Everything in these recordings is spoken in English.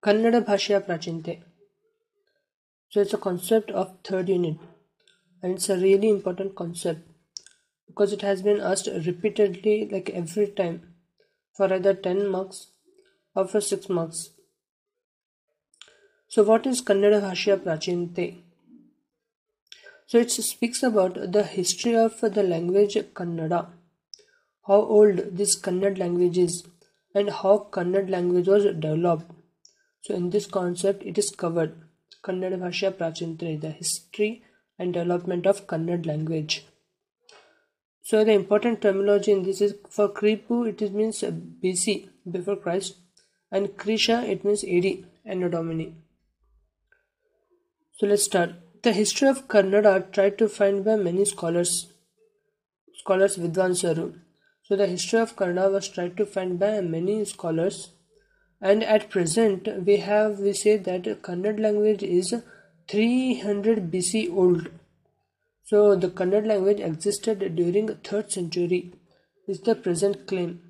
Kannada Bhasheya Pracheenate. So it's a concept of third unit, and it's a really important concept because it has been asked repeatedly, like every time, for either 10 marks or for 6 marks. So what is Kannada Bhasheya Pracheenate? So it speaks about the history of the language Kannada, how old this Kannada language is, and how Kannada language was developed. So in this concept it is covered, Kannada Bhasheya Pracheenate, the history and development of Kannada language. So the important terminology in this is, for Kripu it means BC, before Christ, and Krisha it means AD, Anno Domini. So let's start. The history of Kannada tried to find by many scholars Vidwansaru. So the history of Kannada was tried to find by many scholars, and at present we say that Kannada language is 300 BC old. So the Kannada language existed during 3rd century is the present claim.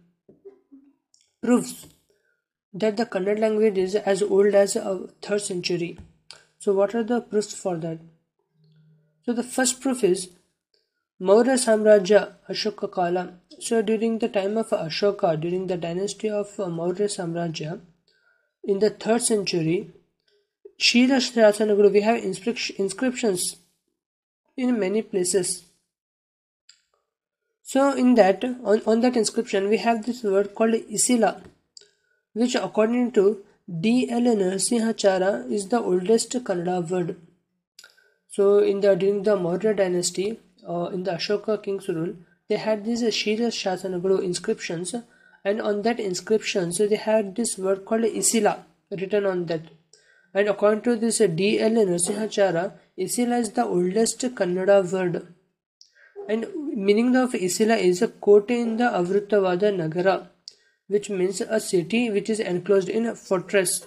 Proofs that the Kannada language is as old as 3rd century. So what are the proofs for that? So the first proof is Maurya Samrajya Ashoka Kala. So during the time of Ashoka, during the dynasty of Maurya Samrajya, in the 3rd century, Shira Shasanaguru, we have inscriptions in many places. So in that, on that inscription, we have this word called Isila, which according to D.L. Narasimhachara is the oldest Kannada word. So during the Maurya dynasty, in the Ashoka king's rule, they had these Shira Shasanaguru inscriptions, and on that inscriptions they had this word called Isila written on that. And according to this D.L. Narasimhachara, Isila is the oldest Kannada word. And meaning of Isila is a kote in the Avruttavada Nagara, which means a city which is enclosed in a fortress.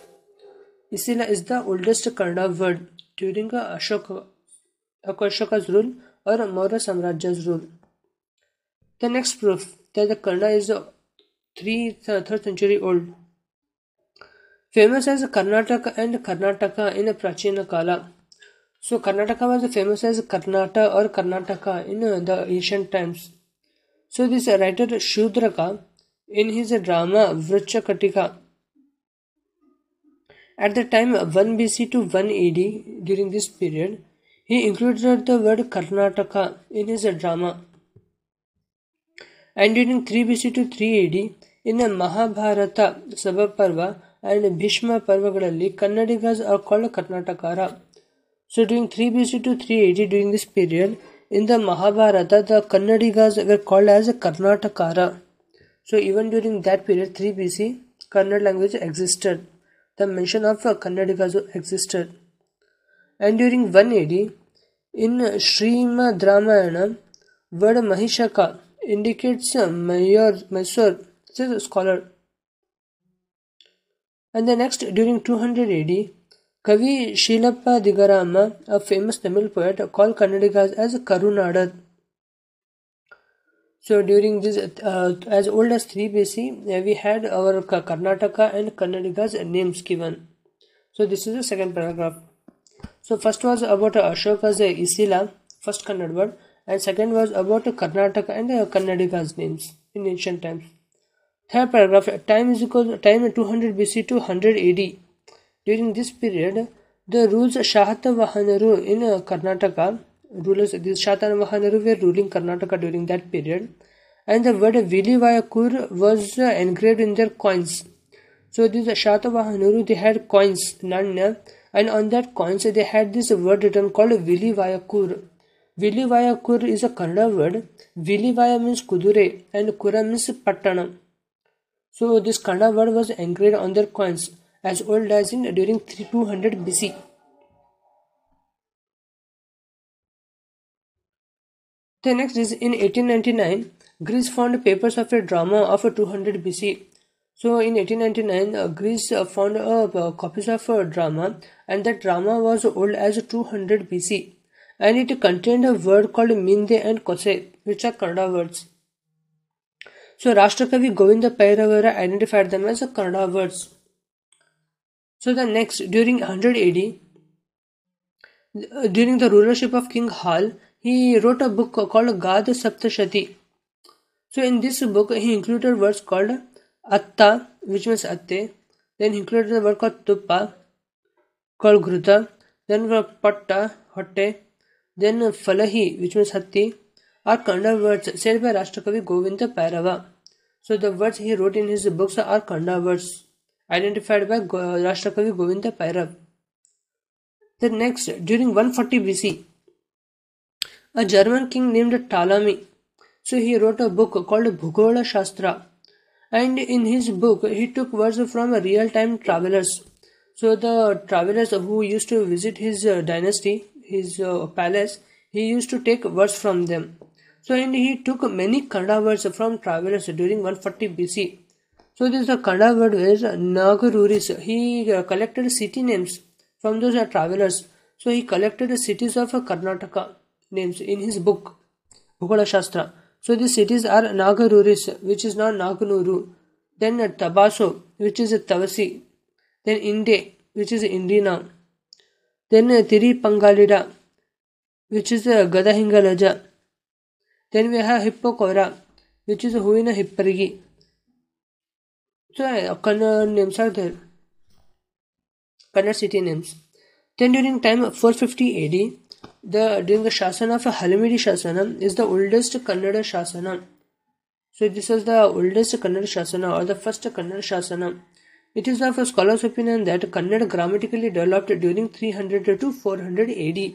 Isila is the oldest Kannada word during Ashoka's rule or Maurya Samrajya's rule. The next proof that the Kannada is 3rd century old. Famous as Karnataka and Karnataka in Prachina Kala. So Karnataka was famous as Karnata or Karnataka in the ancient times. So this writer Shudraka, in his drama Vrachakatika, at the time 1 BC to 1 AD, during this period, he included the word Karnataka in his drama. And during 3 BC to 3 AD, in the Mahabharata Sabha Parva and Bhishma Parvagalali, Kannadigas are called Karnatakara. So during 3 BC to 3 AD, during this period, in the Mahabharata, the Kannadigas were called as Karnatakara. So even during that period, 3 BC, Kannada language existed. The mention of Kannadigas existed. And during 1 AD, in Srimad Ramayana, word Mahishaka indicates Mysore, says a scholar. And the next, during 200 AD, Kavi Shilappa Digarama, a famous Tamil poet, called Kannadigas as Karunadar. So during this, as old as 3 BC, we had our Karnataka and Kannadigas names given. So this is the second paragraph. So first was about Ashoka's Isila, first Kannada word, and second was about Karnataka and Kannadigas names in ancient times. Third paragraph, time 200 BC to 100 AD. During this period, the rules Shahatavahanaru in Karnataka, rulers, these Shahatavahanaru were ruling Karnataka during that period, and the word Vilivayakur was engraved in their coins. So these Shahatavahanaru, they had coins, Nanya, and on that coins they had this word written called Vilivayakur. Vilivayakur is a Kannada word. Vilivaya means Kudure and Kura means Pattana. So this Kannada word was engraved on their coins as old as during 200 BC. The next is in 1899, Greece found papers of a drama of 200 BC. So in 1899, Greece found copies of a drama, and that drama was old as 200 BC, and it contained a word called Minde and Kose, which are Kannada words. So Rashtrakavi Govinda Pairavara identified them as Kannada words. So the next, during 100 AD, during the rulership of King Hal, he wrote a book called Gad Saptashati. So in this book, he included words called Atta, which means Atte. Then he included the word called Tuppa, called Gruta. Then Patta, Hotte. Then Falahi, which means Hatti, are Kannada words said by Rashtrakavi Govinda Pairava. So the words he wrote in his books are Kannada words identified by Rashtrakavi Govinda Pairav. Then next, during 140 BC, a German king named Ptolemy. So he wrote a book called Bhugola Shastra, and in his book he took words from real-time travelers. So the travelers who used to visit his dynasty, his palace, he used to take words from them. So and he took many Kannada words from travelers during 140 BC. So this Kannada word is Nagaruris. He collected city names from those travelers. So he collected the cities of Karnataka names in his book Bhugola Shastra. So these cities are Nagaruris, which is now Naganuru. Then Tabaso, which is Tavasi. Then Inde, which is Indina. Then Tiripangalida, which is Gadahingalaja. Then we have Hippokora, which is Huina Hipparigi. So Kannada names are there. Kannada city names. Then during time 450 AD, during the Shasana of Halimidi Shasana is the oldest Kannada Shasana. So this is the oldest Kannada Shasana or the first Kannada Shasana. It is of a scholar's opinion that Kannada grammatically developed during 300 to 400 AD.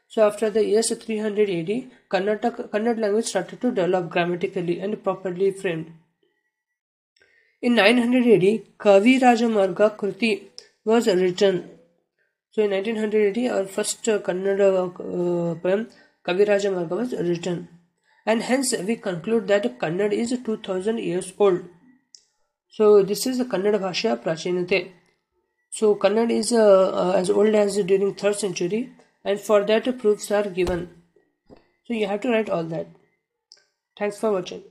So after the years 300 AD, Kannada language started to develop grammatically and properly framed. In 900 AD, Kavi Rajamarga Kruti was written. So in 1900 AD, our first Kannada poem, Kavi Rajamarga, was written. And hence we conclude that Kannada is 2000 years old. So this is the Kannada Bhasheya Pracheenate. So Kannada is as old as during 3rd century, and for that proofs are given. So you have to write all that. Thanks for watching.